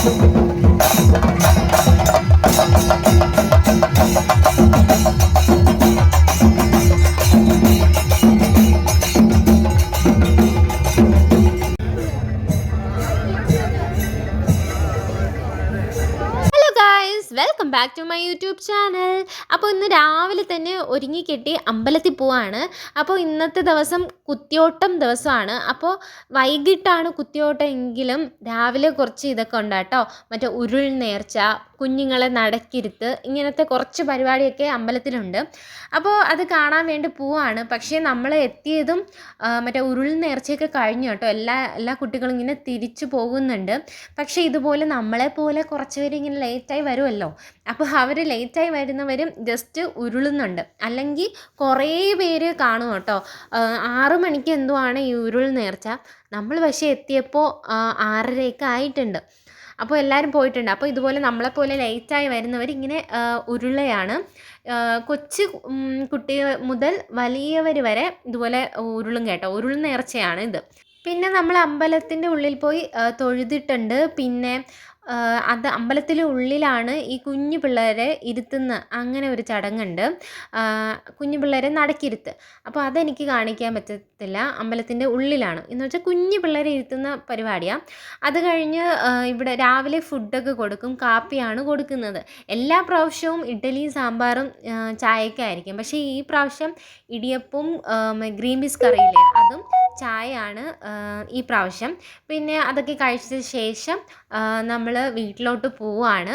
Welcome back to my YouTube channel. അപ്പോൾ ഇന്ന് രാവിലെ തന്നെ ഒരുങ്ങിക്കെട്ടി അമ്പലത്തിൽ പോവാണ്. അപ്പോൾ ഇന്നത്തെ ദിവസം കുത്തിയോട്ടം ദിവസമാണ്. അപ്പോൾ വൈകിട്ടാണ് കുത്തിയോട്ടം എങ്കിലും രാവിലെ കുറച്ച് ഇതൊക്കെ ഉണ്ട് കേട്ടോ. മറ്റേ ഉരുൾ നേർച്ച, കുഞ്ഞുങ്ങളെ നടക്കിരുത്ത്, ഇങ്ങനത്തെ കുറച്ച് പരിപാടിയൊക്കെ അമ്പലത്തിലുണ്ട്. അപ്പോൾ അത് കാണാൻ വേണ്ടി പോവാണ്. പക്ഷേ നമ്മൾ എത്തിയതും മറ്റേ ഉരുൾ നേർച്ചയൊക്കെ കഴിഞ്ഞു കേട്ടോ. എല്ലാ കുട്ടികളും ഇങ്ങനെ തിരിച്ചു പോകുന്നുണ്ട്. പക്ഷേ ഇതുപോലെ നമ്മളെപ്പോലെ കുറച്ച് പേര് ഇങ്ങനെ ലേറ്റായി വരുമല്ലോ. അപ്പോൾ അവർ ലേറ്റായി വരുന്നവരും ജസ്റ്റ് ഉരുളുന്നുണ്ട്. അല്ലെങ്കിൽ കുറേ പേര് കാണും കേട്ടോ. 6 മണിക്ക് എന്തോ ആണ് ഈ ഉരുൾ നേർച്ച. നമ്മൾ പക്ഷേ എത്തിയപ്പോൾ 6:30 ആയിട്ടുണ്ട്. അപ്പോൾ എല്ലാവരും പോയിട്ടുണ്ട്. അപ്പോൾ ഇതുപോലെ നമ്മളെപ്പോലെ ലേറ്റായി വരുന്നവർ ഇങ്ങനെ ഉരുളയാണ്. കൊച്ചു കുട്ടി മുതൽ വലിയവർ വരെ ഇതുപോലെ ഉരുളും കേട്ടോ. ഉരുൾ നേർച്ചയാണ് ഇത്. പിന്നെ നമ്മൾ അമ്പലത്തിൻ്റെ ഉള്ളിൽ പോയി തൊഴുതിട്ടുണ്ട്. പിന്നെ അത് അമ്പലത്തിൻ്റെ ഉള്ളിലാണ് ഈ കുഞ്ഞു പിള്ളേരെ ഇരുത്തുന്ന അങ്ങനെ ഒരു ചടങ്ങുണ്ട്. കുഞ്ഞു പിള്ളേരെ നടക്കിരുത്ത്. അപ്പോൾ അതെനിക്ക് കാണിക്കാൻ പറ്റത്തില്ല. അമ്പലത്തിൻ്റെ ഉള്ളിലാണ് എന്ന് വെച്ചാൽ കുഞ്ഞു പിള്ളേരെ ഇരുത്തുന്ന പരിപാടിയാണ്. അത് കഴിഞ്ഞ് ഇവിടെ രാവിലെ ഫുഡൊക്കെ കൊടുക്കും. കാപ്പിയാണ് കൊടുക്കുന്നത്. എല്ലാ പ്രാവശ്യവും ഇഡ്ഡലിയും സാമ്പാറും ചായക്കായിരിക്കും. പക്ഷേ ഈ പ്രാവശ്യം ഇടിയപ്പവും ഗ്രീൻ പീസ് കറിയില്ലേ അതും ചായയാണ് ഈ പ്രാവശ്യം. പിന്നെ അതൊക്കെ കഴിച്ച ശേഷം നമ്മൾ വീട്ടിലോട്ട് പോവുകയാണ്.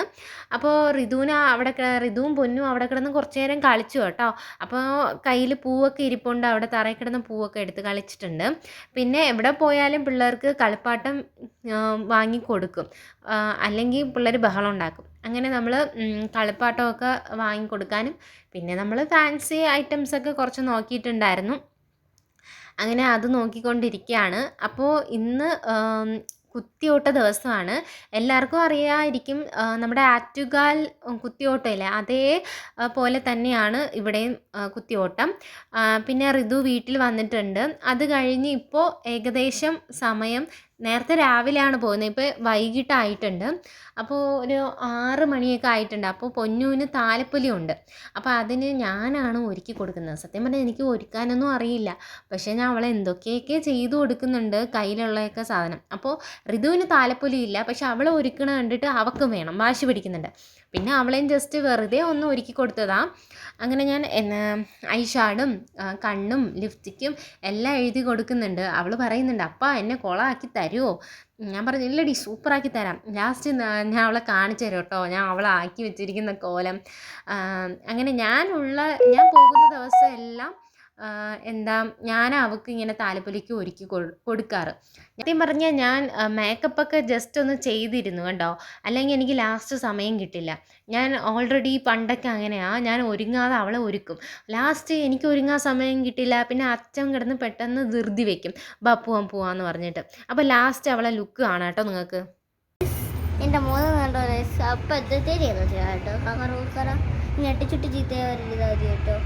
അപ്പോൾ ഋതുവും പൊന്നും അവിടെ കിടന്ന് കുറച്ച് നേരം കളിച്ചു കേട്ടോ. അപ്പോൾ കയ്യിൽ പൂവൊക്കെ ഇരിപ്പുണ്ട്. അവിടെ തറയിൽ കിടന്ന് പൂവൊക്കെ എടുത്ത് കളിച്ചിട്ടുണ്ട്. പിന്നെ എവിടെ പോയാലും പിള്ളേർക്ക് കളിപ്പാട്ടം വാങ്ങിക്കൊടുക്കും. അല്ലെങ്കിൽ പിള്ളേർ ബഹളം ഉണ്ടാക്കും. അങ്ങനെ നമ്മൾ കളിപ്പാട്ടമൊക്കെ വാങ്ങിക്കൊടുക്കാനും പിന്നെ നമ്മൾ ഫാൻസി ഐറ്റംസൊക്കെ കുറച്ച് നോക്കിയിട്ടുണ്ടായിരുന്നു. അങ്ങനെ അത് നോക്കിക്കൊണ്ടിരിക്കുകയാണ്. അപ്പോൾ ഇന്ന് കുത്തിയോട്ട ദിവസമാണ്. എല്ലാവർക്കും അറിയാമായിരിക്കും നമ്മുടെ ആറ്റുകാൽ കുത്തിയോട്ടമില്ലേ അതേ പോലെ തന്നെയാണ് ഇവിടെയും കുത്തിയോട്ടം. പിന്നെ ഋതു വീട്ടിൽ വന്നിട്ടുണ്ട്. അത് കഴിഞ്ഞ് ഇപ്പോൾ ഏകദേശം സമയം നേരത്തെ രാവിലെയാണ് പോകുന്നത്. ഇപ്പോൾ വൈകിട്ടായിട്ടുണ്ട്. അപ്പോൾ ഒരു 6 മണിയൊക്കെ ആയിട്ടുണ്ട്. അപ്പോൾ പൊന്നുവിന് താലപ്പൊലിയുണ്ട്. അപ്പോൾ അതിന് ഞാനാണ് ഒരുക്കി കൊടുക്കുന്നത്. സത്യം പറഞ്ഞാൽ എനിക്ക് ഒരുക്കാനൊന്നും അറിയില്ല. പക്ഷേ ഞാൻ അവളെ എന്തൊക്കെയൊക്കെ ചെയ്തു കൊടുക്കുന്നുണ്ട് കയ്യിലുള്ളതൊക്കെ സാധനം. അപ്പോൾ ഋതുവിന് താലപ്പൊലിയില്ല. പക്ഷെ അവളെ ഒരുക്കണ കണ്ടിട്ട് അവൾക്കും വേണം, വാശി പിടിക്കുന്നുണ്ട്. പിന്നെ അവളെയും ജസ്റ്റ് വെറുതെ ഒന്ന് ഒരുക്കി കൊടുത്തതാണ്. അങ്ങനെ ഞാൻ ഐഷാഡും കണ്ണും ലിപ്സ്റ്റിക്കും എല്ലാം എഴുതി കൊടുക്കുന്നുണ്ട്. അവൾ പറയുന്നുണ്ട്, അപ്പാ എന്നെ കൊളാക്കി തരുമോ? ഞാൻ പറഞ്ഞു, ഇല്ലടി സൂപ്പറാക്കി തരാം. ലാസ്റ്റ് ഞാൻ അവളെ കാണിച്ചു തരാം കേട്ടോ, ഞാൻ അവളെ ആക്കി വെച്ചിരിക്കുന്ന കോലം. അങ്ങനെ ഞാൻ പോകുന്ന ദിവസം എല്ലാം ഞാൻ അവൾക്ക് ഇങ്ങനെ താലപ്പൊലിക്ക് ഒരുക്കി കൊടുക്കാറ്. സത്യം പറഞ്ഞാൽ ഞാൻ മേക്കപ്പൊക്കെ ജസ്റ്റ് ഒന്ന് ചെയ്തിരുന്നു കണ്ടോ. അല്ലെങ്കിൽ എനിക്ക് ലാസ്റ്റ് സമയം കിട്ടില്ല. ഞാൻ ഓൾറെഡി പണ്ടൊക്കെ അങ്ങനെയാണ്. ഞാൻ ഒരുങ്ങാതെ അവളെ ഒരുക്കും. ലാസ്റ്റ് എനിക്ക് ഒരുങ്ങാൻ സമയം കിട്ടില്ല. പിന്നെ അച്ഛൻ കിടന്ന് പെട്ടെന്ന് ധൃതി വെക്കും, പോവാന്ന് പറഞ്ഞിട്ട്. അപ്പോൾ ലാസ്റ്റ് അവളെ ലുക്ക് കാണാം കേട്ടോ നിങ്ങൾക്ക്. എൻ്റെ മോനെ കണ്ടോ അപ്പം എത്തേരിയെന്ന് കേട്ടോ. ഞെട്ടിച്ചുട്ടി ചീത്തയാവരുത് കേട്ടോ.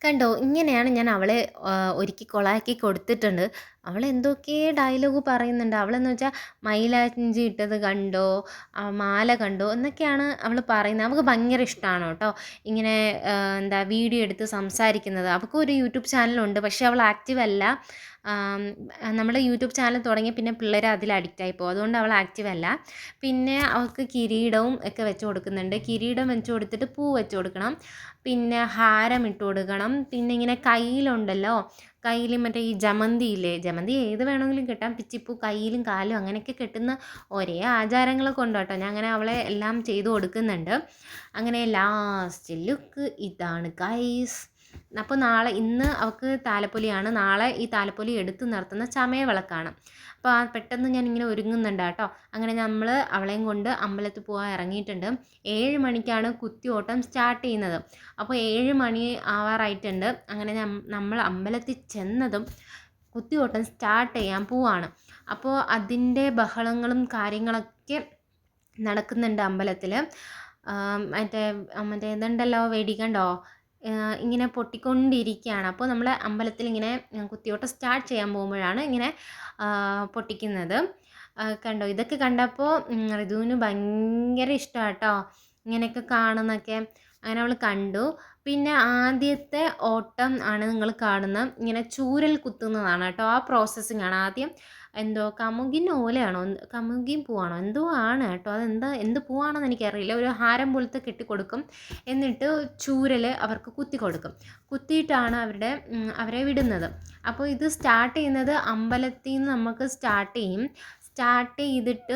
കണ്ടോ, ഇങ്ങനെയാണ് ഞാൻ അവളെ ഒരുക്കി കൊളാക്കി കൊടുത്തിട്ടുണ്ട്. അവൾ എന്തൊക്കെ ഡയലോഗ് പറയുന്നുണ്ട്. അവളെന്ന് വെച്ചാൽ മൈലാഞ്ചി ഇട്ടത് കണ്ടോ, മാല കണ്ടോ എന്നൊക്കെയാണ് അവൾ പറയുന്നത്. അവൾക്ക് ഭയങ്കര ഇഷ്ടമാണ് കേട്ടോ ഇങ്ങനെ വീഡിയോ എടുത്ത് സംസാരിക്കുന്നത്. അവൾക്ക് ഒരു യൂട്യൂബ് ചാനലുണ്ട്. പക്ഷേ അവൾ ആക്റ്റീവ് അല്ല. നമ്മുടെ യൂട്യൂബ് ചാനൽ തുടങ്ങി പിന്നെ പിള്ളേർ അതിൽ അഡിക്റ്റായി പോകും. അതുകൊണ്ട് അവൾ ആക്റ്റീവ് അല്ല. പിന്നെ അവൾക്ക് കിരീടവും ഒക്കെ വെച്ച് കൊടുക്കുന്നുണ്ട്. കിരീടം വെച്ച് കൊടുത്തിട്ട് പൂ വെച്ച് കൊടുക്കണം. പിന്നെ ഹാരം ഇട്ട് കൊടുക്കണം. പിന്നെ ഇങ്ങനെ കയ്യിലുണ്ടല്ലോ, കയ്യിൽ മറ്റേ ഈ ജമന്തിയില്ലേ, ജമന്തി ഏത് വേണമെങ്കിലും കെട്ടാം. പിച്ചിപ്പൂ കയ്യിലും കാലും അങ്ങനെയൊക്കെ കെട്ടുന്ന ഒരേ ആചാരങ്ങളൊക്കെ ഉണ്ട് കേട്ടോ. ഞാൻ അങ്ങനെ അവളെ എല്ലാം ചെയ്തു കൊടുക്കുന്നുണ്ട്. അങ്ങനെ ലാസ്റ്റ് ലുക്ക് ഇതാണ് ഗൈസ്. അപ്പോൾ ഇന്ന് അവൾക്ക് താലപ്പൊലിയാണ്. നാളെ ഈ താലപ്പൊലി എടുത്ത് നിർത്തുന്ന ചമയവിളക്കാണ്. അപ്പോൾ പെട്ടെന്ന് ഞാൻ ഇങ്ങനെ ഒരുങ്ങുന്നുണ്ട് കേട്ടോ. അങ്ങനെ നമ്മൾ അവളെയും കൊണ്ട് അമ്പലത്തിൽ പോകാൻ ഇറങ്ങിയിട്ടുണ്ട്. 7 മണിക്കാണ് കുത്തിയോട്ടം സ്റ്റാർട്ട് ചെയ്യുന്നത്. അപ്പോൾ 7 മണി ആവാറായിട്ടുണ്ട്. അങ്ങനെ നമ്മൾ അമ്പലത്തിൽ ചെന്നതും കുത്തിയോട്ടം സ്റ്റാർട്ട് ചെയ്യാൻ പോവാണ്. അപ്പോൾ അതിൻ്റെ ബഹളങ്ങളും കാര്യങ്ങളൊക്കെ നടക്കുന്നുണ്ട് അമ്പലത്തിൽ. മറ്റേ ഇതുണ്ടല്ലോ, വെടികണ്ടോ, ഇങ്ങനെ പൊട്ടിക്കൊണ്ടിരിക്കുകയാണ്. അപ്പോൾ നമ്മൾ അമ്പലത്തിൽ ഇങ്ങനെ കുത്തിയോട്ടം സ്റ്റാർട്ട് ചെയ്യാൻ പോകുമ്പോഴാണ് ഇങ്ങനെ പൊട്ടിക്കുന്നത്. കണ്ടോ ഇതൊക്കെ കണ്ടപ്പോൾ ഋതുവിന് ഭയങ്കര ഇഷ്ടമാണ് കേട്ടോ ഇങ്ങനെയൊക്കെ കാണുന്നൊക്കെ. അങ്ങനെ അവൾ കണ്ടു. പിന്നെ ആദ്യത്തെ ഓട്ടം ആണ് നിങ്ങൾ കാണുന്നത്. ഇങ്ങനെ ചൂരൽ കുത്തുന്നതാണ് കേട്ടോ. ആ പ്രോസസ്സിംഗ് ആണ്. ആദ്യം എന്തോ കമുകിൻ ഓലയാണോ കമുകിൻ പൂവാണോ എന്തോ ആണ് കേട്ടോ. എന്ത് പൂവാണെന്ന് എനിക്കറിയില്ല. ഒരു ഹാരം പോലത്തെ കെട്ടിക്കൊടുക്കും. എന്നിട്ട് ചൂരൽ അവർക്ക് കുത്തി കൊടുക്കും. കുത്തിയിട്ടാണ് അവരെ വിടുന്നത്. അപ്പോൾ ഇത് സ്റ്റാർട്ട് ചെയ്യുന്നത് അമ്പലത്തിൽ നിന്ന് നമുക്ക് സ്റ്റാർട്ട് ചെയ്തിട്ട്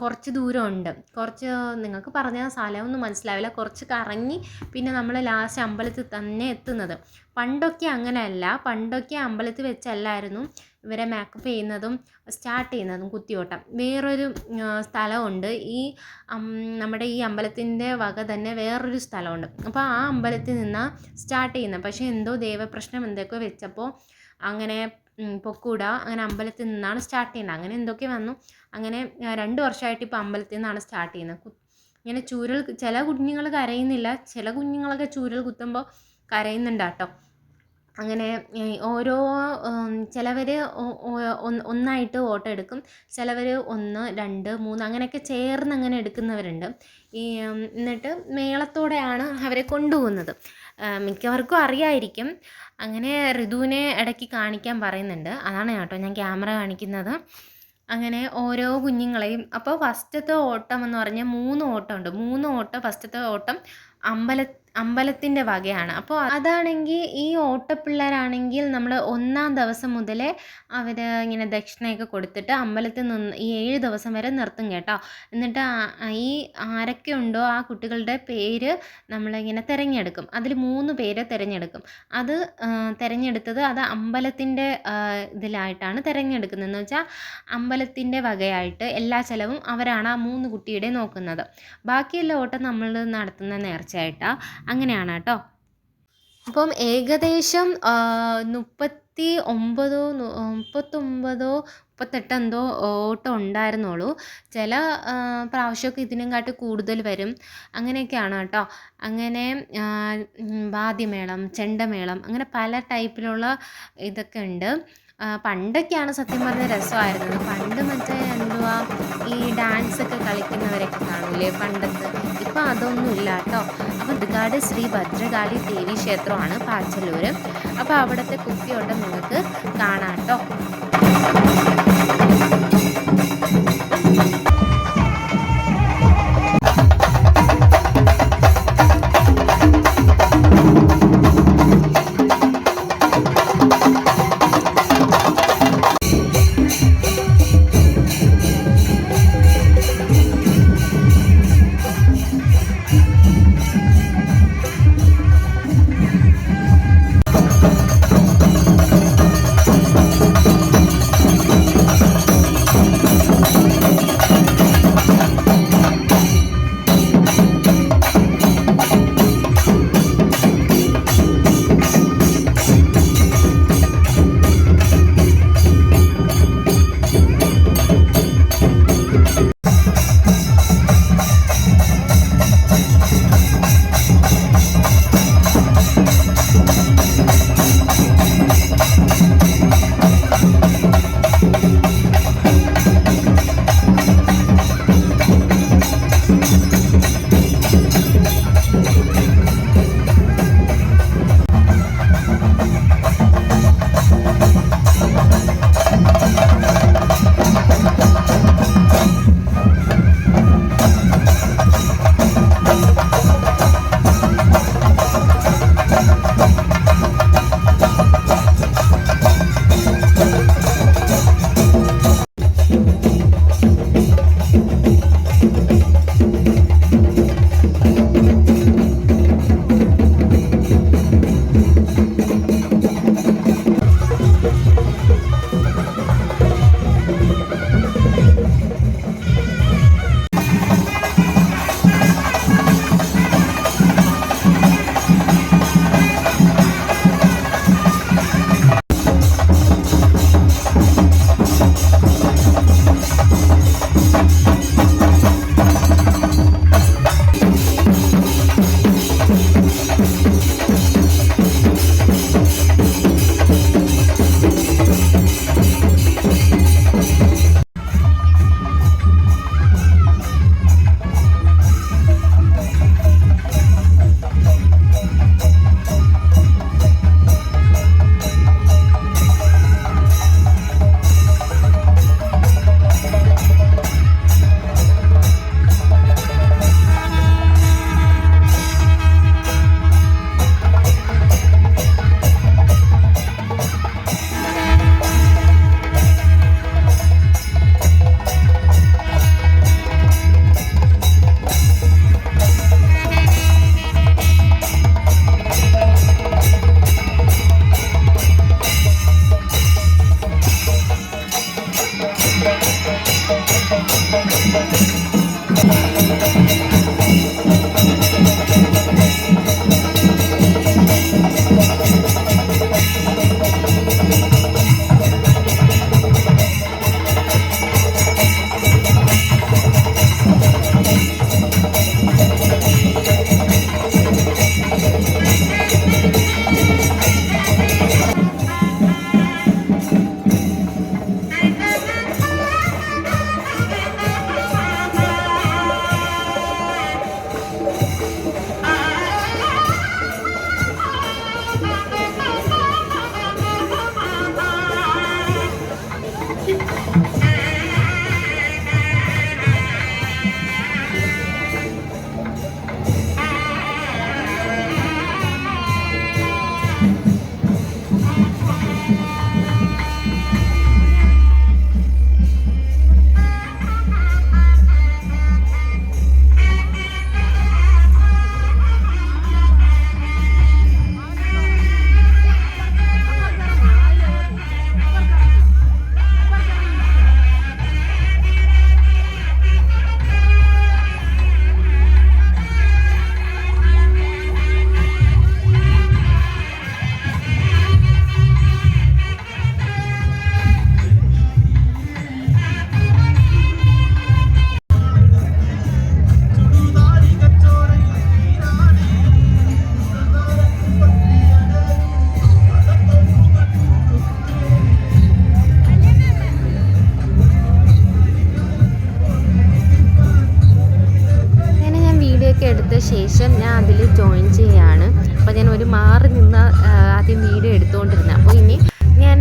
കുറച്ച് ദൂരമുണ്ട്. കുറച്ച് നിങ്ങൾക്ക് പറഞ്ഞ സ്ഥലമൊന്നും മനസ്സിലാവില്ല. കുറച്ച് കറങ്ങി പിന്നെ നമ്മൾ ലാസ്റ്റ് അമ്പലത്തിൽ തന്നെ എത്തുന്നത്. പണ്ടൊക്കെ അങ്ങനെയല്ല. പണ്ടൊക്കെ അമ്പലത്തിൽ വെച്ചല്ലായിരുന്നു ഇവരെ മേക്കപ്പ് ചെയ്യുന്നതും സ്റ്റാർട്ട് ചെയ്യുന്നതും കുത്തിയോട്ടം. വേറൊരു സ്ഥലമുണ്ട്. നമ്മുടെ ഈ അമ്പലത്തിൻ്റെ വക തന്നെ വേറൊരു സ്ഥലമുണ്ട്. അപ്പോൾ ആ അമ്പലത്തിൽ നിന്നാണ് സ്റ്റാർട്ട് ചെയ്യുന്നത്. പക്ഷേ എന്തോ ദൈവപ്രശ്നം എന്തൊക്കെ വെച്ചപ്പോൾ അങ്ങനെ പൊക്കൂടാ അങ്ങനെ അമ്പലത്തിൽ നിന്നാണ് സ്റ്റാർട്ട് ചെയ്യുന്നത്. അങ്ങനെ എന്തൊക്കെ വന്നു. അങ്ങനെ 2 വർഷമായിട്ട് ഇപ്പോൾ അമ്പലത്തിൽ നിന്നാണ് സ്റ്റാർട്ട് ചെയ്യുന്നത്. ഇങ്ങനെ ചൂരൽ ചില കുഞ്ഞുങ്ങൾ കരയുന്നില്ല. ചില കുഞ്ഞുങ്ങളൊക്കെ ചൂരൽ കുത്തുമ്പോൾ കരയുന്നുണ്ട് കേട്ടോ. അങ്ങനെ ഓരോ ചിലവർ ഒന്നായിട്ട് ഓട്ടം എടുക്കും. ചിലവർ 1, 2, 3 അങ്ങനെയൊക്കെ ചേർന്ന് അങ്ങനെ എടുക്കുന്നവരുണ്ട്. എന്നിട്ട് മേളത്തോടെയാണ് അവരെ കൊണ്ടുപോകുന്നത്. മിക്കവർക്കും അറിയായിരിക്കും. അങ്ങനെ ഋതുവിനെ ഇടയ്ക്ക് കാണിക്കാൻ പറയുന്നുണ്ട്. അതാണ് കേട്ടോ ഞാൻ ക്യാമറ കാണിക്കുന്നത്. അങ്ങനെ ഓരോ കുഞ്ഞുങ്ങളെയും അപ്പോൾ ഫസ്റ്റത്തെ ഓട്ടം എന്ന് പറഞ്ഞാൽ 3 ഓട്ടമുണ്ട്. 3 ഓട്ടം ഫസ്റ്റത്തെ ഓട്ടം അമ്പലത്തിൻ്റെ വകയാണ്. അപ്പോൾ അതാണെങ്കിൽ ഈ ഓട്ടപ്പിള്ളേരാണെങ്കിൽ നമ്മൾ 1-ാം ദിവസം മുതലേ അവർ ഇങ്ങനെ ദക്ഷിണയൊക്കെ കൊടുത്തിട്ട് അമ്പലത്തിൽ നിന്ന് ഈ 7 ദിവസം വരെ നിർത്തും കേട്ടോ. എന്നിട്ട് ഈ ആരൊക്കെ ഉണ്ടോ ആ കുട്ടികളുടെ പേര് നമ്മളിങ്ങനെ തിരഞ്ഞെടുക്കും. അതിൽ 3 പേരെ തിരഞ്ഞെടുക്കും. അത് തിരഞ്ഞെടുത്തത് അത് അമ്പലത്തിൻ്റെ ഇതിലായിട്ടാണ് തിരഞ്ഞെടുക്കുന്നതെന്ന് വെച്ചാൽ അമ്പലത്തിൻ്റെ വകയായിട്ട് എല്ലാ ചിലവും അവരാണ് ആ 3 കുട്ടിയുടെ നോക്കുന്നത്. ബാക്കിയുള്ള ഓട്ടം നമ്മൾ നടത്തുന്ന നേർച്ചയായിട്ടാണ്. അങ്ങനെയാണ് കേട്ടോ. അപ്പം ഏകദേശം 39 38 എന്തോ ഓട്ടം ഉണ്ടായിരുന്നുള്ളൂ. ചില പ്രാവശ്യമൊക്കെ ഇതിനും കാട്ടി കൂടുതൽ വരും. അങ്ങനെയൊക്കെയാണ് കേട്ടോ. അങ്ങനെ വാദ്യമേളം, ചെണ്ടമേളം അങ്ങനെ പല ടൈപ്പിലുള്ള ഇതൊക്കെ ഉണ്ട്. പണ്ടൊക്കെയാണ് സത്യം പറഞ്ഞ രസമായിരുന്നത്. പണ്ട് മറ്റേ എന്തുവാ ഈ ഡാൻസൊക്കെ കളിക്കുന്നവരൊക്കെ കാണൂലേ പണ്ടത്തെ. ഇപ്പം അതൊന്നും ഇല്ല കേട്ടോ. അപ്പോൾ ഇതുകാട് ശ്രീ ഭദ്രകാളി ദേവി ക്ഷേത്രമാണ് പാച്ചല്ലൂർ. അപ്പോൾ അവിടുത്തെ കുത്തിയോട്ടം നിങ്ങൾക്ക് കാണാം കേട്ടോ. ശേഷം ഞാൻ അതിൽ ജോയിൻ ചെയ്യുകയാണ്. അപ്പോൾ ഞാൻ ഒരു മാറി നിന്ന് ആദ്യം വീഡിയോ എടുത്തുകൊണ്ടിരുന്നത്. അപ്പോൾ ഇനി ഞാൻ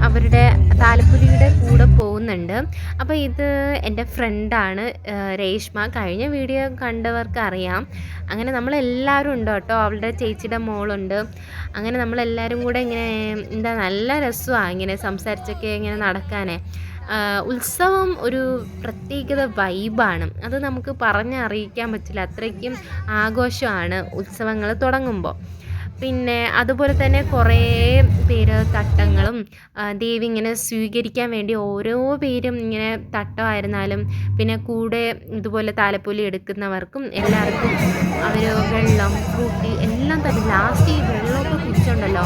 അവരുടെ താലപ്പൊലിയുടെ കൂടെ പോകുന്നുണ്ട്. അപ്പോൾ ഇത് എൻ്റെ ഫ്രണ്ടാണ് രേഷ്മ. കഴിഞ്ഞ വീഡിയോ കണ്ടവർക്ക് അറിയാം. അങ്ങനെ നമ്മളെല്ലാവരും ഉണ്ട് കേട്ടോ. അവളുടെ ചേച്ചിയുടെ മോളുണ്ട്. അങ്ങനെ നമ്മളെല്ലാവരും കൂടെ ഇങ്ങനെ എന്താ നല്ല രസമാണ് ഇങ്ങനെ സംസാരിച്ചൊക്കെ ഇങ്ങനെ നടക്കാനേ. ഉത്സവം ഒരു പ്രത്യേകത വൈബാണ്. അത് നമുക്ക് പറഞ്ഞറിയിക്കാൻ പറ്റില്ല. അത്രയ്ക്കും ആഘോഷമാണ് ഉത്സവങ്ങൾ തുടങ്ങുമ്പോൾ. പിന്നെ അതുപോലെ തന്നെ കുറേ പേര് തട്ടങ്ങളും ദേവി ഇങ്ങനെ സ്വീകരിക്കാൻ വേണ്ടി ഓരോ പേരും ഇങ്ങനെ തട്ടമായിരുന്നാലും പിന്നെ കൂടെ ഇതുപോലെ താലപ്പൊലി എടുക്കുന്നവർക്കും എല്ലാവർക്കും അവർ വെള്ളം ഫ്രൂട്ടി എല്ലാം തന്നെ. ലാസ്റ്റ് ഈ വെള്ളമൊക്കെ കുടിച്ചുണ്ടല്ലോ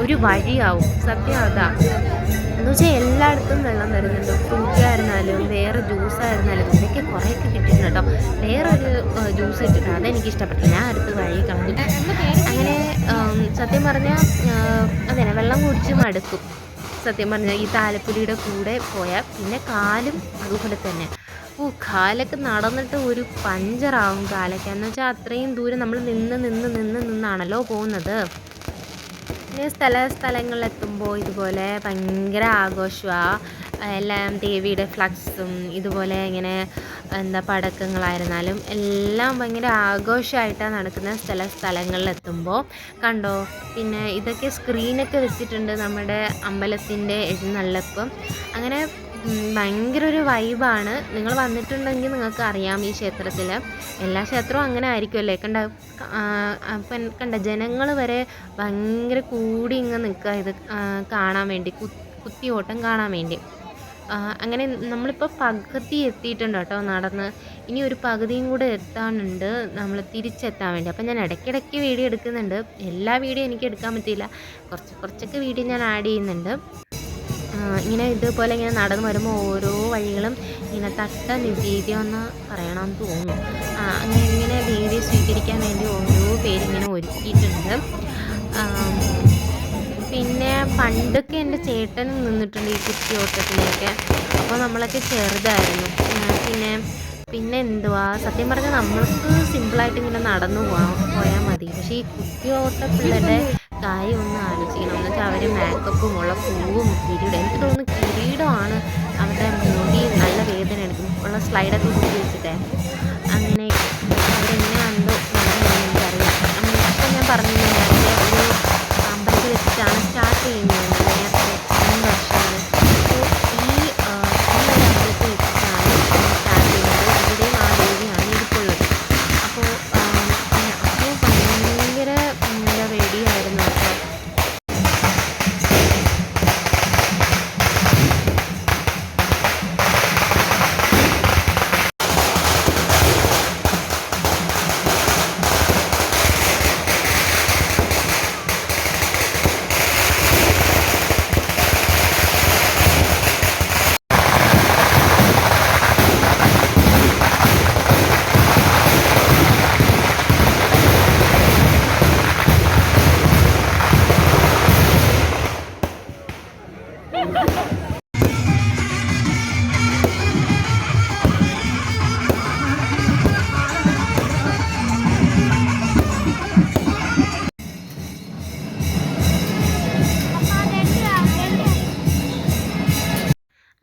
ഒരു വഴിയാവും. സത്യം അതാ എന്ന് വെച്ചാൽ എല്ലായിടത്തും വെള്ളം തരുന്നുണ്ട്. ഫ്രൂട്ടി ആയിരുന്നാലും വേറെ ജ്യൂസായിരുന്നാലും ഇതൊക്കെ കുറേയൊക്കെ കിട്ടിയിട്ടുണ്ട് കേട്ടോ. വേറൊരു ജ്യൂസ് കിട്ടിയിട്ടുണ്ട്, അതെനിക്ക് ഇഷ്ടപ്പെട്ടില്ല. ഞാൻ അടുത്ത് വഴി കളഞ്ഞു. അങ്ങനെ സത്യം പറഞ്ഞാൽ അതെ വെള്ളം കുടിച്ച് മടുക്കും. സത്യം പറഞ്ഞാൽ ഈ താലപ്പൊലിയുടെ കൂടെ പോയാൽ പിന്നെ കാലും അതുപോലെ തന്നെ കാലൊക്കെ നടന്നിട്ട് ഒരു പഞ്ചറാവും കാലൊക്കെ. എന്ന് വെച്ചാൽ അത്രയും ദൂരം നമ്മൾ നിന്നാണല്ലോ പോകുന്നത്. പിന്നെ സ്ഥലങ്ങളിലെത്തുമ്പോൾ ഇതുപോലെ ഭയങ്കര ആഘോഷമാണ്. എല്ലാം ദേവിയുടെ ഫ്ലക്സും ഇതുപോലെ ഇങ്ങനെ എന്താ പടക്കങ്ങളായിരുന്നാലും എല്ലാം ഭയങ്കര ആഘോഷമായിട്ടാണ് നടക്കുന്ന സ്ഥലങ്ങളിലെത്തുമ്പോൾ കണ്ടോ. പിന്നെ ഇതൊക്കെ സ്ക്രീനൊക്കെ വെച്ചിട്ടുണ്ട് നമ്മുടെ അമ്പലത്തിൻ്റെ എഴുന്നള്ളപ്പ്. അങ്ങനെ ഭയങ്കര ഒരു വൈബാണ്. നിങ്ങൾ വന്നിട്ടുണ്ടെങ്കിൽ നിങ്ങൾക്ക് അറിയാം ഈ ക്ഷേത്രത്തിൽ. എല്ലാ ക്ഷേത്രവും അങ്ങനെ ആയിരിക്കുമല്ലേ. കണ്ട ജനങ്ങൾ വരെ ഭയങ്കര കൂടി ഇങ്ങ് നിൽക്കുക ഇത് കാണാൻ വേണ്ടി, കുത്തിയോട്ടം കാണാൻ വേണ്ടി. അങ്ങനെ നമ്മളിപ്പോൾ പകുതി എത്തിയിട്ടുണ്ട് കേട്ടോ നടന്ന്. ഇനി ഒരു പകുതിയും കൂടെ എത്താനുണ്ട് നമ്മൾ തിരിച്ചെത്താൻ വേണ്ടി. അപ്പം ഞാൻ ഇടയ്ക്കിടയ്ക്ക് വീഡിയോ എടുക്കുന്നുണ്ട്. എല്ലാ വീഡിയോ എനിക്ക് എടുക്കാൻ പറ്റിയില്ല. കുറച്ചൊക്കെ വീഡിയോ ഞാൻ ആഡ് ചെയ്യുന്നുണ്ട്. ഇങ്ങനെ ഇതുപോലെ ഇങ്ങനെ നടന്ന് വരുമ്പോൾ ഓരോ വഴികളും ഇങ്ങനെ തട്ട നിവേദ്യമെന്ന് പറയണമെന്ന് തോന്നുന്നു. അങ്ങനെ ഇങ്ങനെ ദേവിയെ സ്വീകരിക്കാൻ വേണ്ടി ഓരോ പേരിങ്ങനെ ഒരുക്കിയിട്ടുണ്ട്. പിന്നെ പണ്ടൊക്കെ എൻ്റെ ചേട്ടൻ നിന്നിട്ടുണ്ട് ഈ കുത്തിയോട്ടത്തിനൊക്കെ. അപ്പോൾ നമ്മളൊക്കെ ചെറുതായിരുന്നു. പിന്നെ എന്തുവാ സത്യം പറഞ്ഞാൽ നമ്മൾക്ക് സിമ്പിളായിട്ട് ഇങ്ങനെ നടന്നു പോയാൽ മതി. പക്ഷേ ഈ കുത്തിയോട്ട പിള്ളേരുടെ കാര്യം ഒന്ന് ആലോചിക്കണം. എന്ന് വെച്ചാൽ അവർ മേക്കപ്പും ഉള്ള പൂവും കിരീടം, എനിക്ക് തോന്നുന്നു കിരീടമാണ് അവരുടെ മുടി നല്ല വേദന എടുക്കും. ഉള്ള സ്ലൈഡൊക്കെ കുത്തി വെച്ചിട്ടേ അങ്ങനെ അവരെങ്ങനെയാണെന്തോ എനിക്കറിയാം. ഇപ്പം ഞാൻ പറഞ്ഞില്ല നേരത്തെ ഒരു അമ്പലത്തിൽ വെച്ചിട്ടാണ് സ്റ്റാർട്ട് ചെയ്യുന്നത് നേരത്തെ 3 വർഷങ്ങൾ. അപ്പോൾ ഈ ഒരു അമ്പലത്തിൽ വെച്ചിട്ടാണ് സ്റ്റാർട്ട് ചെയ്യുന്നത്. ഇവിടെയും ആ ദേവിയാണ് ഇരിപ്പുള്ളത്. അപ്പോൾ ഭയങ്കര എന്താ വെടിയായിരുന്നു കേട്ടോ.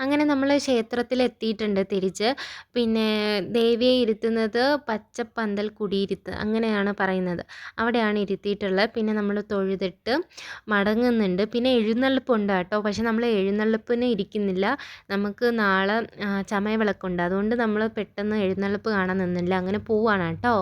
അങ്ങനെ നമ്മൾ ക്ഷേത്രത്തിലെത്തിയിട്ടുണ്ട് തിരിച്ച്. പിന്നെ ദേവിയെ ഇരുത്തുന്നത് പച്ചപ്പന്തൽ കുടിയിരുത്ത് അങ്ങനെയാണ് പറയുന്നത്. അവിടെയാണ് ഇരുത്തിയിട്ടുള്ളത്. പിന്നെ നമ്മൾ തൊഴുതിട്ട് മടങ്ങുന്നുണ്ട്. പിന്നെ എഴുന്നള്ളിപ്പുണ്ട് കേട്ടോ. പക്ഷെ നമ്മൾ എഴുന്നള്ളിപ്പിന് ഇരിക്കുന്നില്ല. നമുക്ക് നാളെ ചമയവിളക്കുണ്ട്. അതുകൊണ്ട് നമ്മൾ പെട്ടെന്ന് എഴുന്നള്ളിപ്പ് കാണാൻ നിന്നില്ല. അങ്ങനെ പോവാണ് കേട്ടോ.